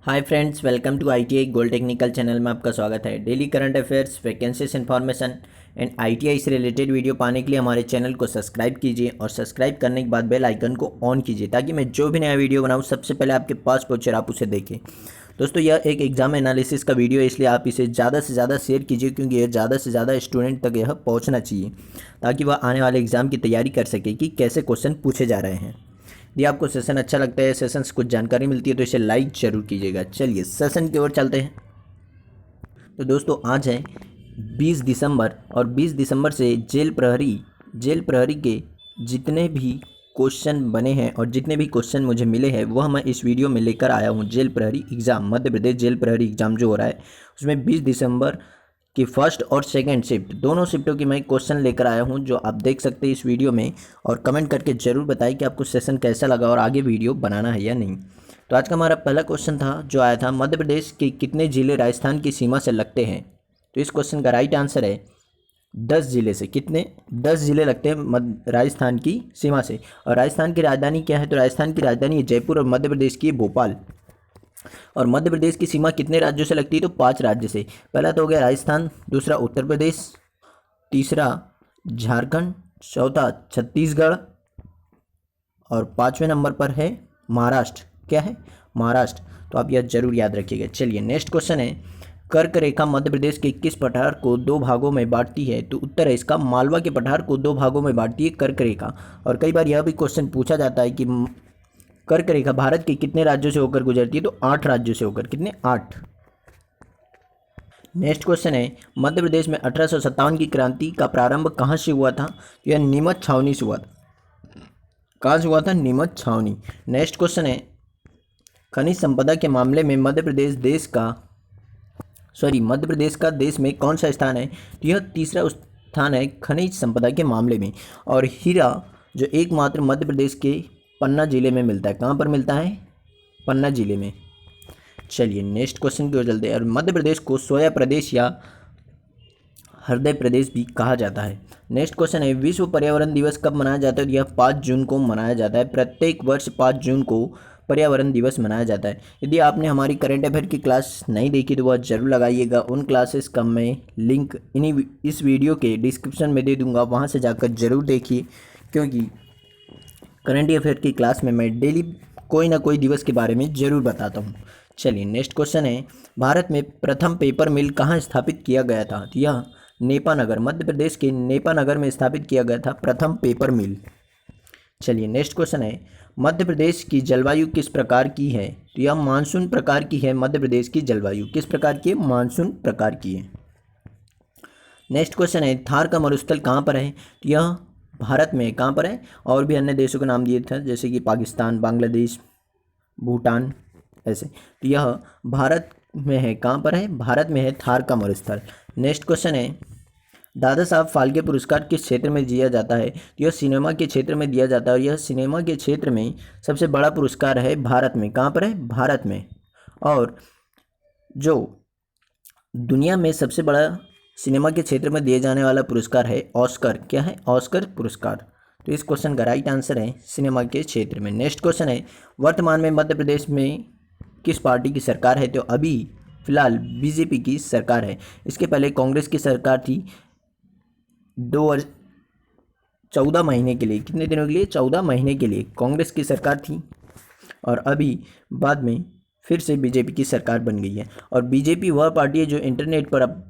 Hi friends, welcome to ITI gold technical channel में आपका स्वागत है। Daily current affairs, vacancies information and ITI से रिलेटेड वीडियो पाने के लिए हमारे चैनल को सब्सक्राइब कीजिए और सब्सक्राइब करने के बाद बेल आइकन को ऑन कीजिए ताकि मैं जो भी नया वीडियो बनाऊँ सबसे पहले आपके पास पहुँचे और आप उसे देखें। दोस्तों, यह एक एग्जाम एनालिसिस का वीडियो है, इसलिए आप इसे ज़्यादा से ज़्यादा शेयर कीजिए क्योंकि यह ज़्यादा से ज़्यादा स्टूडेंट तक यह पहुँचना चाहिए ताकि वह आने वाले एग्ज़ाम की तैयारी कर सके कि कैसे क्वेश्चन पूछे जा रहे हैं। यदि आपको सेशन अच्छा लगता है, सेशन से कुछ जानकारी मिलती है तो इसे लाइक जरूर कीजिएगा। चलिए सेशन की ओर चलते हैं। तो दोस्तों, आज है 20 दिसंबर और 20 दिसंबर से जेल प्रहरी के जितने भी क्वेश्चन बने हैं और जितने भी क्वेश्चन मुझे मिले हैं वह मैं इस वीडियो में लेकर आया हूं। जेल प्रहरी एग्ज़ाम, मध्य प्रदेश जेल प्रहरी एग्ज़ाम जो हो रहा है उसमें 20 दिसंबर कि फर्स्ट और सेकंड शिफ्ट दोनों शिफ्टों की मैं क्वेश्चन लेकर आया हूं जो आप देख सकते हैं इस वीडियो में। और कमेंट करके ज़रूर बताएं कि आपको सेशन कैसा लगा और आगे वीडियो बनाना है या नहीं। तो आज का हमारा पहला क्वेश्चन था जो आया था, मध्य प्रदेश के कितने ज़िले राजस्थान की सीमा से लगते हैं। तो इस क्वेश्चन का राइट आंसर है 10 ज़िले से। कितने? 10 ज़िले लगते हैं राजस्थान की सीमा से। और राजस्थान की राजधानी क्या है? तो राजस्थान की राजधानी है जयपुर और मध्य प्रदेश की भोपाल। और मध्य प्रदेश की सीमा कितने राज्यों से लगती है? तो 5 राज्य से। पहला तो हो गया राजस्थान, दूसरा उत्तर प्रदेश, तीसरा झारखंड, चौथा छत्तीसगढ़ और 5वें नंबर पर है महाराष्ट्र। क्या है? महाराष्ट्र। तो आप यह जरूर याद रखिएगा। चलिए नेक्स्ट क्वेश्चन है, कर्क रेखा मध्य प्रदेश के किस पठार को 2 भागों में बांटती है? तो उत्तर है इसका मालवा के पठार को 2 भागों में बांटती है कर्क रेखा। और कई बार यह भी क्वेश्चन पूछा जाता है कि कर्क रेखा भारत के कितने राज्यों से होकर गुजरती है? तो 8 राज्यों से होकर। कितने? 8। नेक्स्ट क्वेश्चन है, मध्य प्रदेश में 1857 की क्रांति का प्रारंभ कहाँ से हुआ था? यह नीमच छावनी से हुआ था। कहाँ से हुआ था? नीमच छावनी। नेक्स्ट क्वेश्चन है, खनिज संपदा के मामले में मध्य प्रदेश का देश में कौन सा स्थान है? तो यह तीसरा स्थान है खनिज संपदा के मामले में। और हीरा जो एकमात्र मध्य प्रदेश के पन्ना जिले में मिलता है। कहाँ पर मिलता है? पन्ना जिले में। चलिए नेक्स्ट क्वेश्चन की ओर चलते हैं। और मध्य प्रदेश को सोया प्रदेश या हृदय प्रदेश भी कहा जाता है। नेक्स्ट क्वेश्चन है, विश्व पर्यावरण दिवस कब मनाया जाता है? यह 5 जून को मनाया जाता है। प्रत्येक वर्ष 5 जून को पर्यावरण दिवस मनाया जाता है। यदि आपने हमारी करंट अफेयर की क्लास नहीं देखी तो वह जरूर लगाइएगा। उन क्लासेस का मैं लिंक इस वीडियो के डिस्क्रिप्शन में दे दूंगा, वहाँ से जाकर जरूर देखिए क्योंकि करंट अफेयर की क्लास में मैं डेली कोई ना कोई दिवस के बारे में ज़रूर बताता हूँ। चलिए नेक्स्ट क्वेश्चन है, भारत में प्रथम पेपर मिल कहाँ स्थापित किया गया था? तो यह नेपानगर, मध्य प्रदेश के नेपानगर में स्थापित किया गया था प्रथम पेपर मिल। चलिए नेक्स्ट क्वेश्चन है, मध्य प्रदेश की जलवायु किस प्रकार की है? तो यह मानसून प्रकार की है। मध्य प्रदेश की जलवायु किस प्रकार की है? मानसून प्रकार की है। नेक्स्ट क्वेश्चन है, थार का मरुस्थल कहाँ पर है? तो यह भारत में कहाँ पर है? और भी अन्य देशों का नाम दिए थे जैसे कि पाकिस्तान, बांग्लादेश, भूटान, ऐसे। तो यह भारत में है। कहाँ पर है? भारत में है थार का मरुस्थल। नेक्स्ट क्वेश्चन है, दादा साहब फाल्के पुरस्कार किस क्षेत्र में दिया जाता है? तो यह सिनेमा के क्षेत्र में दिया जाता है और यह सिनेमा के क्षेत्र में सबसे बड़ा पुरस्कार है भारत में। कहाँ पर है? भारत में। और जो दुनिया में सबसे बड़ा सिनेमा के क्षेत्र में दिए जाने वाला पुरस्कार है ऑस्कर। क्या है? ऑस्कर पुरस्कार। तो इस क्वेश्चन का राइट आंसर है सिनेमा के क्षेत्र में। नेक्स्ट क्वेश्चन है, वर्तमान में मध्य प्रदेश में किस पार्टी की सरकार है? तो अभी फिलहाल बीजेपी की सरकार है। इसके पहले कांग्रेस की सरकार थी 14 महीने के लिए। कितने दिनों के लिए? 14 महीने के लिए कांग्रेस की सरकार थी और अभी बाद में फिर से बीजेपी की सरकार बन गई है। और बीजेपी वह पार्टी है जो इंटरनेट पर अब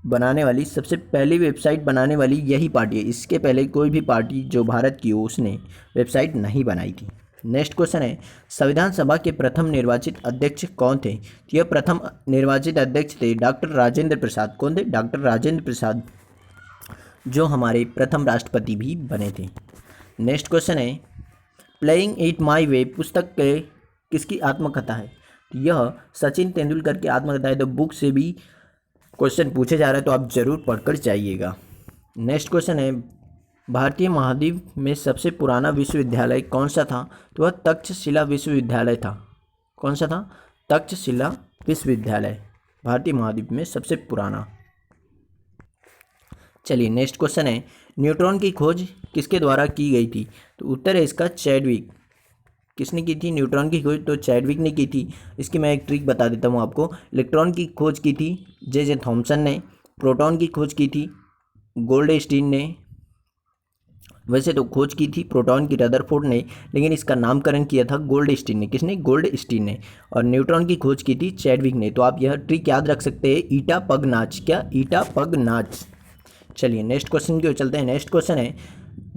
बनाने वाली सबसे पहली वेबसाइट बनाने वाली यही पार्टी है। इसके पहले कोई भी पार्टी जो भारत की हो उसने वेबसाइट नहीं बनाई थी। नेक्स्ट क्वेश्चन है, संविधान सभा के प्रथम निर्वाचित अध्यक्ष कौन थे? तो यह प्रथम निर्वाचित अध्यक्ष थे डॉक्टर राजेंद्र प्रसाद। कौन थे? डॉक्टर राजेंद्र प्रसाद, जो हमारे प्रथम राष्ट्रपति भी बने थे। नेक्स्ट क्वेश्चन है, प्लेइंग इट माई वे पुस्तक के किसकी आत्मकथा है? यह सचिन तेंदुलकर की आत्मकथा है। तो बुक से भी क्वेश्चन पूछे जा रहे हैं तो आप जरूर पढ़कर जाइएगा। नेक्स्ट क्वेश्चन है, भारतीय महाद्वीप में सबसे पुराना विश्वविद्यालय कौन सा था? तो वह तक्षशिला विश्वविद्यालय था। कौन सा था? तक्षशिला विश्वविद्यालय, भारतीय महाद्वीप में सबसे पुराना। चलिए नेक्स्ट क्वेश्चन है, न्यूट्रॉन की खोज किसके द्वारा की गई थी? तो उत्तर है इसका चैडविक। किसने की थी? न्यूट्रॉन की खोज तो चैडविक ने की थी। इसकी मैं एक ट्रिक बता देता हूँ आपको। इलेक्ट्रॉन की खोज की थी जे थॉमसन ने। प्रोटॉन की खोज की थी गोल्डस्टीन ने। वैसे तो खोज की थी प्रोटॉन की रदरफोर्ड ने, लेकिन इसका नामकरण किया था गोल्डस्टीन ने। किसने? गोल्डस्टीन ने। और न्यूट्रॉन की खोज की थी चैडविक ने। तो आप यह ट्रिक याद रख सकते हैं, ईटा पग नाच। क्या? ईटा पग नाच। चलिए नेक्स्ट क्वेश्चन की ओर चलते हैं। नेक्स्ट क्वेश्चन है,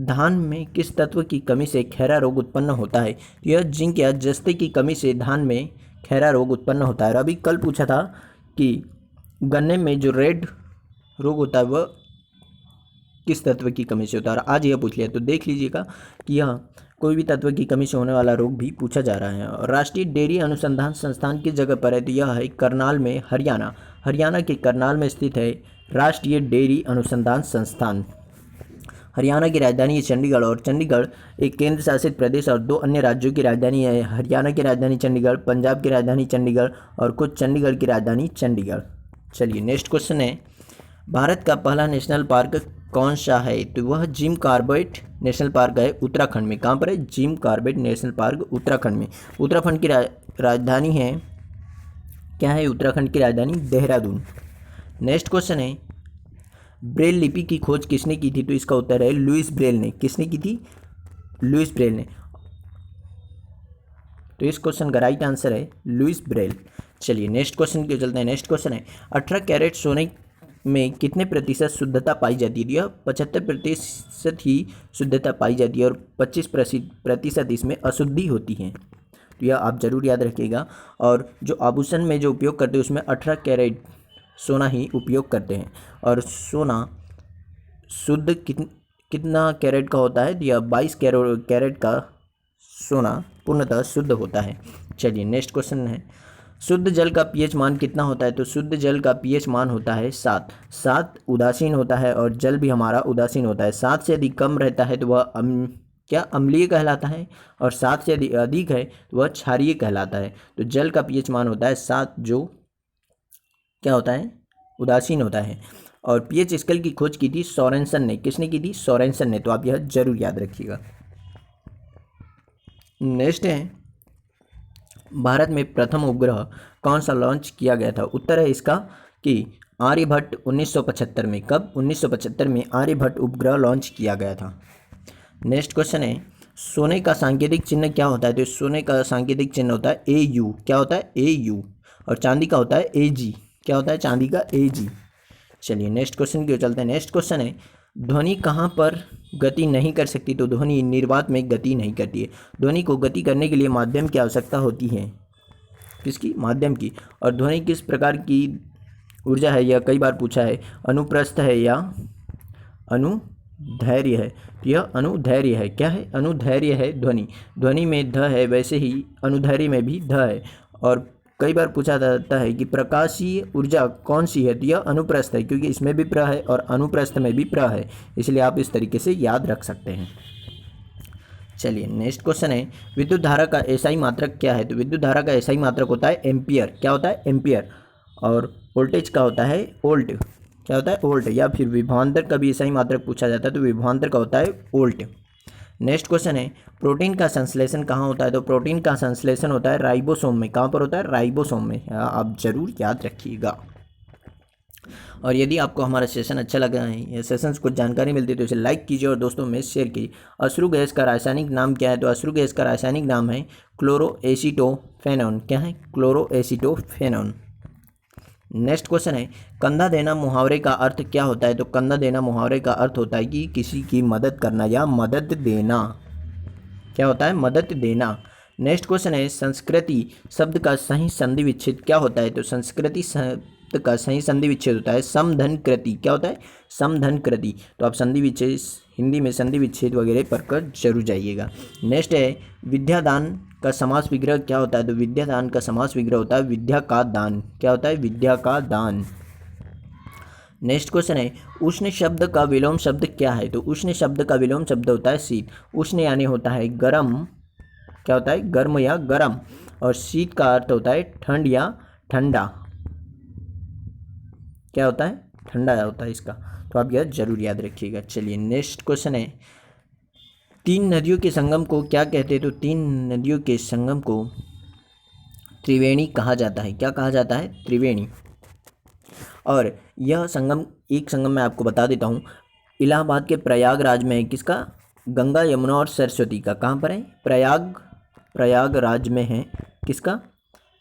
धान में किस तत्व की कमी से खैरा रोग उत्पन्न होता है? यह जिंक या जस्ते की कमी से धान में खैरा रोग उत्पन्न होता है। और अभी कल पूछा था कि गन्ने में जो रेड रोग होता है वह किस तत्व की कमी से होता है, और आज यह पूछ लिया। तो देख लीजिएगा कि यह कोई भी तत्व की कमी से होने वाला रोग भी पूछा जा रहा है। और राष्ट्रीय डेयरी अनुसंधान संस्थान की जगह पर है, तो यह है करनाल में, हरियाणा। हरियाणा के करनाल में स्थित है राष्ट्रीय डेयरी अनुसंधान संस्थान। हरियाणा की राजधानी है चंडीगढ़, और चंडीगढ़ एक केंद्र शासित प्रदेश और 2 अन्य राज्यों की राजधानी है। हरियाणा की राजधानी चंडीगढ़, पंजाब की राजधानी चंडीगढ़ और कुछ चंडीगढ़ की राजधानी चंडीगढ़। चलिए नेक्स्ट क्वेश्चन है, भारत का पहला नेशनल पार्क कौन सा है? तो वह जिम कॉर्बेट नेशनल पार्क है उत्तराखंड में। कहाँ पर है? Jim Corbett national park Uttarakhand में। उत्तराखंड की राजधानी है, क्या है उत्तराखंड की राजधानी? देहरादून। नेक्स्ट क्वेश्चन है, ब्रेल लिपि की खोज किसने की थी? तो इसका उत्तर है लुईस ब्रेल ने। किसने की थी? लुईस ब्रेल ने। तो इस क्वेश्चन का राइट आंसर है लुईस ब्रेल। चलिए नेक्स्ट क्वेश्चन की ओर चलते हैं। नेक्स्ट क्वेश्चन है, 18 कैरेट सोने में कितने प्रतिशत शुद्धता पाई जाती है? यह 75% ही शुद्धता पाई जाती है और 25% इसमें अशुद्धि होती है। तो यह आप जरूर याद रखिएगा। और जो आभूषण में जो उपयोग करते हैं उसमें 18 कैरेट सोना ही उपयोग करते हैं। और सोना शुद्ध कितना कैरेट का होता है? या 22 कैरेट का सोना पूर्णतः शुद्ध होता है। चलिए नेक्स्ट क्वेश्चन है, शुद्ध जल का पीएच मान कितना होता है? तो शुद्ध जल का पीएच मान होता है 7। 7 उदासीन होता है और जल भी हमारा उदासीन होता है। 7 से अधिक कम रहता है तो वह क्या अम्लीय कहलाता है, और 7 से अधिक है तो वह क्षारीय कहलाता है। तो जल का पीएच मान होता है 7, जो क्या होता है? उदासीन होता है। और पीएच स्केल की खोज की थी सोरेनसन ने। किसने की थी? सोरेनसन ने। तो आप यह जरूर याद रखिएगा। नेक्स्ट है, भारत में प्रथम उपग्रह कौन सा लॉन्च किया गया था? उत्तर है इसका कि आर्यभट्ट 1975 में। कब? 1975 में आर्यभट्ट उपग्रह लॉन्च किया गया था। नेक्स्ट क्वेश्चन है, सोने का सांकेतिक चिन्ह क्या होता है? तो सोने का सांकेतिक चिन्ह होता है AU। क्या होता है? AU। और चांदी का होता है AG। क्या होता है? चांदी का AG। चलिए नेक्स्ट क्वेश्चन की ओर चलते हैं। नेक्स्ट क्वेश्चन है, ध्वनि कहाँ पर गति नहीं कर सकती? तो ध्वनि निर्वात में गति नहीं करती है। ध्वनि को गति करने के लिए माध्यम की आवश्यकता होती है। किसकी? माध्यम की। और ध्वनि किस प्रकार की ऊर्जा है? यह कई बार पूछा है। अनुप्रस्थ है या अनुधैर्य है? तो यह अनुधैर्य है। क्या है? अनुधैर्य है ध्वनि। ध्वनि में ध है, वैसे ही अनुधैर्य में भी ध है। और कई बार पूछा जाता है कि प्रकाशीय ऊर्जा कौन सी है? तो यह अनुप्रस्थ है, क्योंकि इसमें भी प्र है और अनुप्रस्थ में भी प्र है, इसलिए आप इस तरीके से याद रख सकते हैं। चलिए नेक्स्ट क्वेश्चन है, विद्युत धारा का एसआई मात्रक क्या है? तो विद्युत धारा का एसआई मात्रक होता है एम्पियर। क्या होता है? एम्पियर। और वोल्टेज का होता है वोल्ट। क्या होता है? वोल्ट। या फिर विभवांतर का भी एसआई मात्रक पूछा जाता है, तो विभवांतर का होता है वोल्ट। नेक्स्ट क्वेश्चन है, प्रोटीन का संश्लेषण कहाँ होता है? तो प्रोटीन का संश्लेषण होता है राइबोसोम में। कहाँ पर होता है? राइबोसोम में। आप जरूर याद रखिएगा। और यदि आपको हमारा सेशन अच्छा लगा है या सेशन से कुछ जानकारी मिलती है तो इसे लाइक कीजिए और दोस्तों में शेयर कीजिए। अश्रु गैस का रासायनिक नाम क्या है? तो अश्रु गैस का रासायनिक नाम है क्लोरोएसिटोफेनॉन। क्या है? क्लोरोएसिटोफेनॉन। नेक्स्ट क्वेश्चन है, कंधा देना मुहावरे का अर्थ क्या होता है? तो कंधा देना मुहावरे का अर्थ होता है कि किसी की मदद करना या मदद देना। क्या होता है? मदद देना। नेक्स्ट क्वेश्चन है, संस्कृति शब्द का सही संधि विच्छेद क्या होता है? तो संस्कृति शब्द का सही संधि विच्छेद होता है समधन कृति। क्या होता है? समधन कृति। तो आप संधि विच्छेद, हिंदी में संधि विच्छेद वगैरह पढ़कर जरूर जाइएगा। नेक्स्ट है, विद्यादान का समास विग्रह क्या होता है? तो विद्यादान का समास विग्रह होता है विद्या का दान। क्या होता है? विद्या का दान। नेक्स्ट क्वेश्चन है, उष्ण शब्द का विलोम शब्द क्या है? तो उष्ण शब्द का विलोम शब्द होता है शीत। उष्ण यानी होता है गर्म। क्या होता है? गर्म या गर्म। और शीत का अर्थ होता है ठंड या ठंडा। क्या होता है? ठंडा होता है इसका। तो आप यह जरूर याद रखिएगा। चलिए नेक्स्ट क्वेश्चन है, तीन नदियों के संगम को क्या कहते हैं? तो तीन नदियों के संगम को त्रिवेणी कहा जाता है। क्या कहा जाता है? त्रिवेणी। और यह संगम, एक संगम मैं आपको बता देता हूँ, इलाहाबाद के प्रयागराज में है। किसका? गंगा, यमुना और सरस्वती का। कहाँ पर है? प्रयागराज में है। किसका?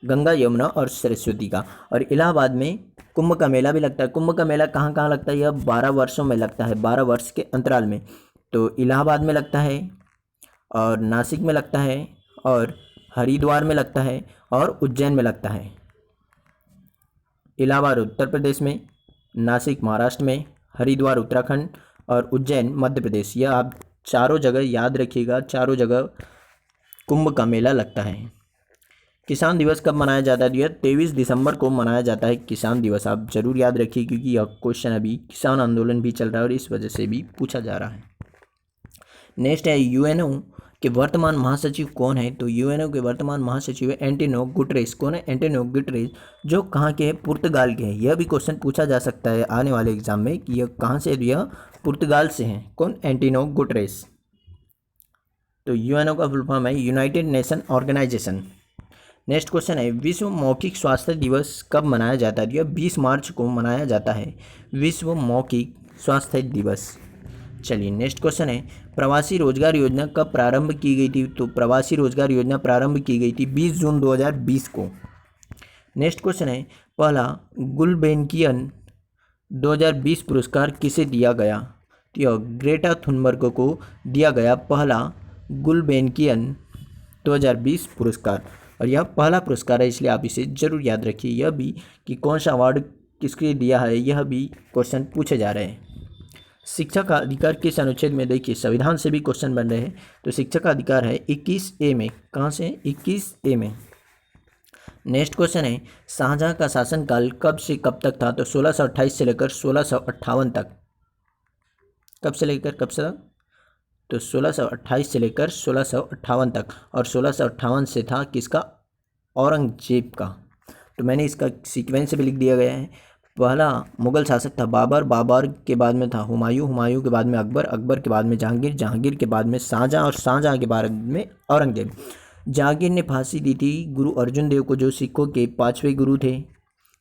गंगा, यमुना और सरस्वती का। और इलाहाबाद में कुंभ का मेला भी लगता है। कुंभ का मेला कहाँ कहाँ लगता है? यह 12 वर्षों में लगता है, 12 वर्ष के अंतराल में। तो इलाहाबाद में लगता है, और नासिक में लगता है, और हरिद्वार में लगता है, और उज्जैन में लगता है। इलाहाबाद उत्तर प्रदेश में, नासिक महाराष्ट्र में, हरिद्वार उत्तराखंड और उज्जैन मध्य प्रदेश। यह आप चारों जगह याद रखिएगा, चारों जगह कुंभ का मेला लगता है। किसान दिवस कब मनाया जाता है? यह 23 दिसंबर को मनाया जाता है किसान दिवस। आप जरूर याद रखिए, क्योंकि यह क्वेश्चन अभी किसान आंदोलन भी चल रहा है और इस वजह से भी पूछा जा रहा है। नेक्स्ट है यूएनओ के वर्तमान महासचिव कौन है? तो यूएनओ के वर्तमान महासचिव है एंटोनियो गुटेरेस। कौन है? एंटोनियो गुटेरेस, जो कहाँ के हैं? पुर्तगाल के हैं। यह भी क्वेश्चन पूछा जा सकता है आने वाले एग्जाम में कि यह कहाँ से? यह पुर्तगाल से हैं। कौन? Antonio Guterres. तो यूएनओ का फुल फॉर्म है united nation organization. Next question है विश्व मौखिक स्वास्थ्य दिवस कब मनाया जाता है? यह 20 मार्च को मनाया जाता है, विश्व मौखिक स्वास्थ्य दिवस। चलिए नेक्स्ट क्वेश्चन है प्रवासी रोजगार योजना कब प्रारंभ की गई थी? तो प्रवासी रोजगार योजना प्रारंभ की गई थी 20 जून 2020 को। नेक्स्ट क्वेश्चन है पहला गुलबेनकियन 2020 पुरस्कार किसे दिया गया? तो यह ग्रेटा थुनबर्ग को दिया गया पहला गुलबेनकियन 2020 पुरस्कार। और यह पहला पुरस्कार है, इसलिए आप इसे जरूर याद रखिए। यह भी कि कौन सा अवार्ड किसके दिया है, यह भी क्वेश्चन पूछे जा रहे हैं। शिक्षा का अधिकार किस अनुच्छेद में? देखिए संविधान से भी क्वेश्चन बन रहे हैं। तो शिक्षा का अधिकार है 21A में। कहाँ से? 21A में। नेक्स्ट क्वेश्चन है शाहजहां का शासनकाल कब से कब तक था? तो 1628 से लेकर 1658 तक। कब से लेकर कब से तक? तो 1628 से लेकर 1658 तक। और 1658 से था किसका? औरंगजेब का। तो मैंने इसका सीक्वेंस भी लिख दिया गया है। पहला मुगल शासक था बाबर, बाबर के बाद में था हुमायूं, हुमायूं के बाद में अकबर, अकबर के बाद में जहांगीर, जहांगीर के बाद में शाहजहां और शाहजहां के बाद में औरंगजेब। जहांगीर ने फांसी दी थी गुरु अर्जुन देव को, जो सिखों के 5वें गुरु थे।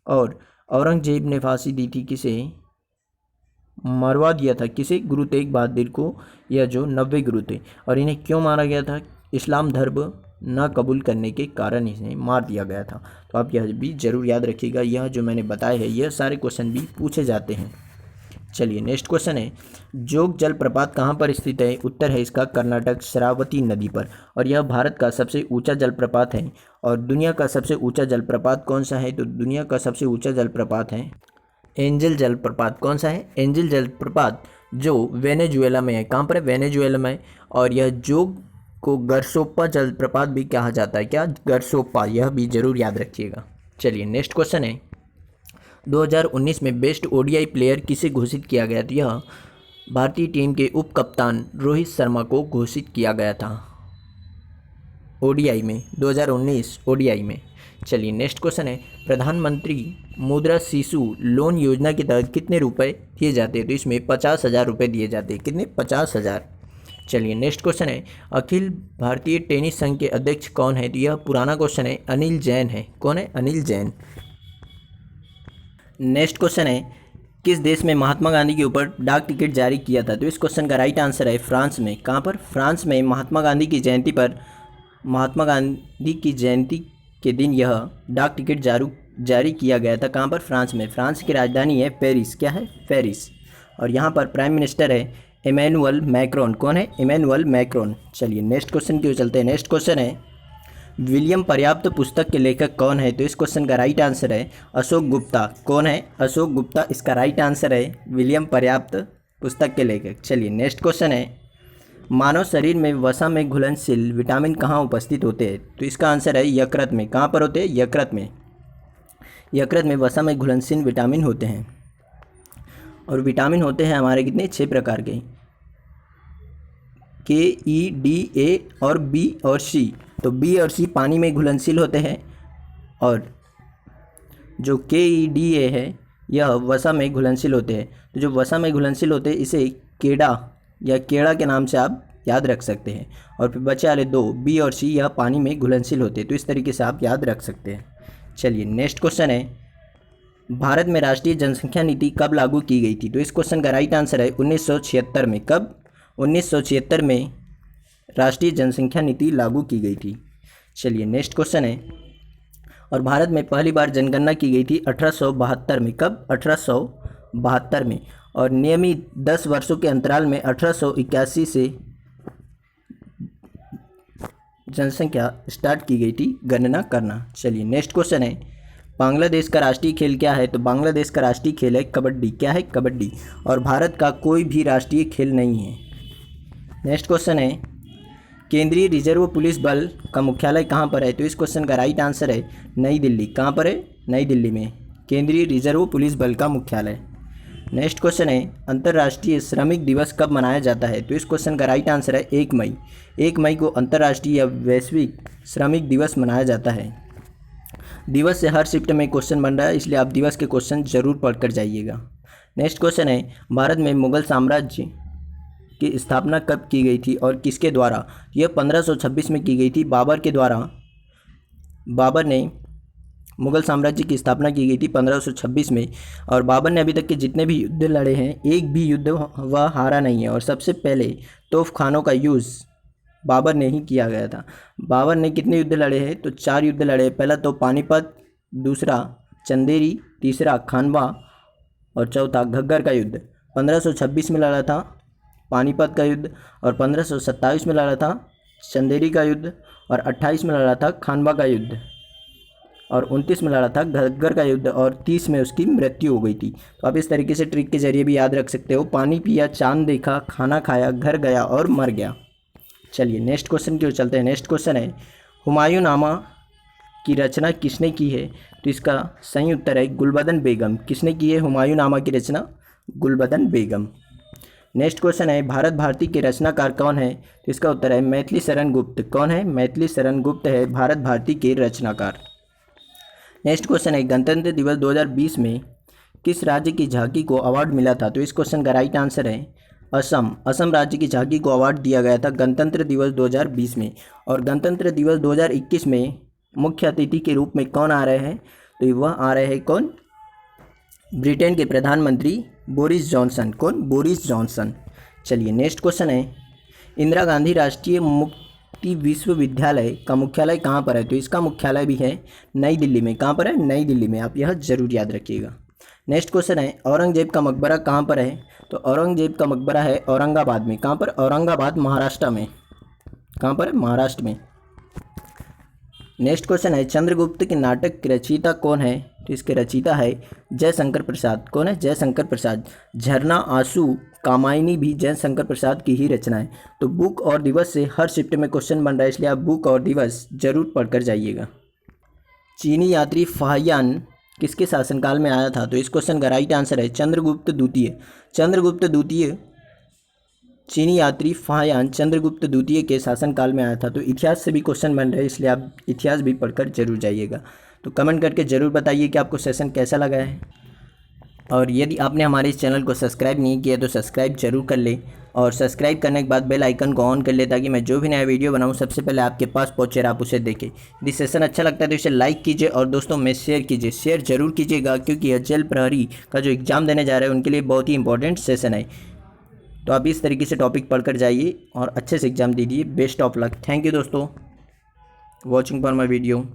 और औरंगजेब ने फांसी दी थी किसे? मरवा दिया था किसे? गुरु तेग बहादुर को, यह जो 90 गुरु थे। और इन्हें क्यों मारा गया था? इस्लाम धर्म न कबूल करने के कारण इन्हें मार दिया गया था। तो आप यह भी जरूर याद रखिएगा। यह जो मैंने बताया है यह सारे क्वेश्चन भी पूछे जाते हैं। चलिए नेक्स्ट क्वेश्चन है जोग जलप्रपात कहाँ पर स्थित है? उत्तर है इसका कर्नाटक शरावती नदी पर। और यह भारत का सबसे ऊंचा जलप्रपात है। और दुनिया का सबसे ऊंचा जलप्रपात कौन सा है? तो दुनिया का सबसे ऊंचा जलप्रपात है एंजल जलप्रपात। कौन सा है? एंजल जलप्रपात, जो वेनेजुएला में है। कहाँ पर है? वेनेजुएला में। और यह जोग को गरसोप्पा जलप्रपात भी कहा जाता है। क्या? गरसोप्पा। यह भी जरूर याद रखिएगा। चलिए नेक्स्ट क्वेश्चन है 2019 में बेस्ट ओडीआई प्लेयर किसे घोषित किया गया? तो यह भारतीय टीम के उप कप्तान रोहित शर्मा को घोषित किया गया था ओडीआई में, 2019 ओडीआई में। चलिए नेक्स्ट क्वेश्चन है प्रधानमंत्री मुद्रा शिशु लोन योजना के तहत कितने रुपए दिए जाते हैं? तो इसमें 50,000 रुपये दिए जाते हैं। कितने? 50,000। चलिए नेक्स्ट क्वेश्चन है अखिल भारतीय टेनिस संघ के अध्यक्ष कौन है? तो यह पुराना क्वेश्चन है, अनिल जैन है। कौन है? अनिल जैन। नेक्स्ट क्वेश्चन है किस देश में महात्मा गांधी के ऊपर डाक टिकट जारी किया था? तो इस क्वेश्चन का राइट आंसर है फ्रांस में। कहाँ पर? फ्रांस में महात्मा गांधी की जयंती पर, महात्मा गांधी की जयंती के दिन यह डाक टिकट जारी किया गया था। कहाँ पर? फ्रांस में। फ्रांस की राजधानी है पेरिस। क्या है? पेरिस। और यहाँ पर प्राइम मिनिस्टर है इमैनुअल मैक्रोन। कौन है? Emmanuel Macron. चलिए नेक्स्ट क्वेश्चन की ओर चलते हैं। नेक्स्ट क्वेश्चन है विलियम पर्याप्त पुस्तक के लेखक कौन है? तो इस क्वेश्चन का राइट आंसर है अशोक गुप्ता। कौन है? अशोक गुप्ता इसका राइट आंसर है विलियम पर्याप्त पुस्तक के लेखक। चलिए नेक्स्ट क्वेश्चन है मानव शरीर में वसा में घुलनशील विटामिन कहाँ उपस्थित होते हैं? तो इसका आंसर है यकृत में। कहाँ पर होते हैं? यकृत में। यकृत में वसा में घुलनशील विटामिन होते हैं। और विटामिन होते हैं हमारे कितने? 6 प्रकार के, KE, DA और B और C। तो B और C पानी में घुलनशील होते हैं। और जो KEDA है यह वसा में घुलनशील होते हैं। तो जो वसा में घुलनशील होते हैं इसे केड़ा या केड़ा के नाम से आप याद रख सकते हैं। और फिर बचे वाले 2 बी और सी, यह पानी में घुलनशील होते हैं। तो इस तरीके से आप याद रख सकते हैं। चलिए नेक्स्ट क्वेश्चन है, भारत में राष्ट्रीय जनसंख्या नीति कब लागू की गई थी? तो इस क्वेश्चन का राइट आंसर है 1976 में। कब? 1976 में राष्ट्रीय जनसंख्या नीति लागू की गई थी। चलिए नेक्स्ट क्वेश्चन है, और भारत में पहली बार जनगणना की गई थी 1872 में। कब? 1872 में। और नियमित 10 वर्षों के अंतराल में 1881 से जनसंख्या स्टार्ट की गई थी गणना करना। चलिए नेक्स्ट क्वेश्चन है, बांग्लादेश का राष्ट्रीय खेल क्या है? तो बांग्लादेश का राष्ट्रीय खेल है कबड्डी। क्या है? कबड्डी। और भारत का कोई भी राष्ट्रीय खेल नहीं है। नेक्स्ट क्वेश्चन है, केंद्रीय रिजर्व पुलिस बल का मुख्यालय कहाँ पर है? तो इस क्वेश्चन का राइट आंसर है नई दिल्ली। कहाँ पर है? नई दिल्ली में केंद्रीय रिजर्व पुलिस बल का मुख्यालय। नेक्स्ट क्वेश्चन है, अंतर्राष्ट्रीय श्रमिक दिवस कब मनाया जाता है? तो इस क्वेश्चन का राइट आंसर है 1 मई। 1 मई को अंतर्राष्ट्रीय या वैश्विक श्रमिक दिवस मनाया जाता है। दिवस से हर शिफ्ट में क्वेश्चन बन रहा है, इसलिए आप दिवस के क्वेश्चन जरूर पढ़कर जाइएगा। नेक्स्ट क्वेश्चन है, भारत में मुगल साम्राज्य की स्थापना कब की गई थी और किसके द्वारा? यह 1526 में की गई थी, बाबर के द्वारा। बाबर ने मुगल साम्राज्य की स्थापना की गई थी 1526 में। और बाबर ने अभी तक के जितने भी युद्ध लड़े हैं, एक भी युद्ध वह हारा नहीं है। और सबसे पहले तोपखानों का यूज़ बाबर ने ही किया गया था। बाबर ने कितने युद्ध लड़े हैं? तो 4 युद्ध लड़े। पहला तो पानीपत, दूसरा चंदेरी, तीसरा खानवा और चौथा घग्गर का युद्ध। 1526 में लड़ा था पानीपत का युद्ध, और 1527 में लड़ा था चंदेरी का युद्ध, और 28 में लड़ा था खानवा का युद्ध, और 29 में लड़ा था घग्गर का युद्ध, और 30 में उसकी मृत्यु हो गई थी। तो आप इस तरीके से ट्रिक के जरिए भी याद रख सकते हो। पानी पिया, चांद देखा, खाना खाया, घर गया और मर गया। चलिए नेक्स्ट क्वेश्चन की ओर चलते हैं। नेक्स्ट क्वेश्चन है, हुमायूंनामा की रचना किसने की है? तो इसका सही उत्तर है गुलबदन बेगम। किसने की है हुमायूंनामा की रचना? गुलबदन बेगम। नेक्स्ट क्वेश्चन है, भारत भारती के रचनाकार कौन है? तो इसका उत्तर है मैथिली शरण गुप्त। कौन है? मैथिली शरण गुप्त है भारत भारती के रचनाकार। नेक्स्ट क्वेश्चन है, गणतंत्र दिवस 2020 में किस राज्य की झांकी को अवार्ड मिला था? तो इस क्वेश्चन का राइट आंसर है असम। असम राज्य की झांकी को अवार्ड दिया गया था गणतंत्र दिवस 2020 में। और गणतंत्र दिवस 2021 में मुख्य अतिथि के रूप में कौन आ रहे हैं? तो वह आ रहे हैं कौन? ब्रिटेन के प्रधानमंत्री बोरिस जॉनसन। कौन? Boris Johnson. चलिए नेक्स्ट क्वेश्चन है, इंदिरा गांधी राष्ट्रीय मुक्ति विश्वविद्यालय का मुख्यालय कहाँ पर है? तो इसका मुख्यालय भी है नई दिल्ली में। कहाँ पर है? नई दिल्ली में। आप यह जरूर याद रखिएगा। नेक्स्ट क्वेश्चन है, औरंगजेब का मकबरा कहाँ पर है? तो औरंगजेब का मकबरा है औरंगाबाद में। कहाँ पर? औरंगाबाद, महाराष्ट्र में। कहाँ पर? महाराष्ट्र में। नेक्स्ट क्वेश्चन है, चंद्रगुप्त के नाटक के रचयिता कौन है? तो इसके रचयिता है जयशंकर प्रसाद। कौन है? जयशंकर प्रसाद। झरना, आंसू, कामायनी भी जयशंकर प्रसाद की ही रचना है। तो बुक और दिवस से हर शिफ्ट में क्वेश्चन बन रहा है, इसलिए आप बुक और दिवस जरूर पढ़कर जाइएगा। चीनी यात्री फाहियान किसके शासनकाल में आया था? तो इस क्वेश्चन का राइट आंसर है चंद्रगुप्त द्वितीय। चंद्रगुप्त द्वितीय, चीनी यात्री फाहियान चंद्रगुप्त द्वितीय के शासनकाल में आया था। तो इतिहास से भी क्वेश्चन बन रहे हैं, इसलिए आप इतिहास भी पढ़कर जरूर जाइएगा। तो कमेंट करके ज़रूर बताइए कि आपको सेशन कैसा लगा है। और यदि आपने हमारे इस चैनल को सब्सक्राइब नहीं किया तो सब्सक्राइब जरूर कर ले, और सब्सक्राइब करने के बाद बेल आइकन को ऑन कर ले, ताकि मैं जो भी नया वीडियो बनाऊं सबसे पहले आपके पास पहुंचे और आप उसे देखें। यदि सेशन अच्छा लगता है तो इसे लाइक कीजिए और दोस्तों में शेयर कीजिए। शेयर जरूर कीजिएगा, क्योंकि यह जेल प्रहरी का जो एग्ज़ाम देने जा रहे हैं उनके लिए बहुत ही इंपॉर्टेंट सेशन है। तो आप इस तरीके से टॉपिक पढ़कर जाइए और अच्छे से एग्ज़ाम दीजिए। Best of luck. Thank you दोस्तों, वॉचिंग फॉर माई वीडियो।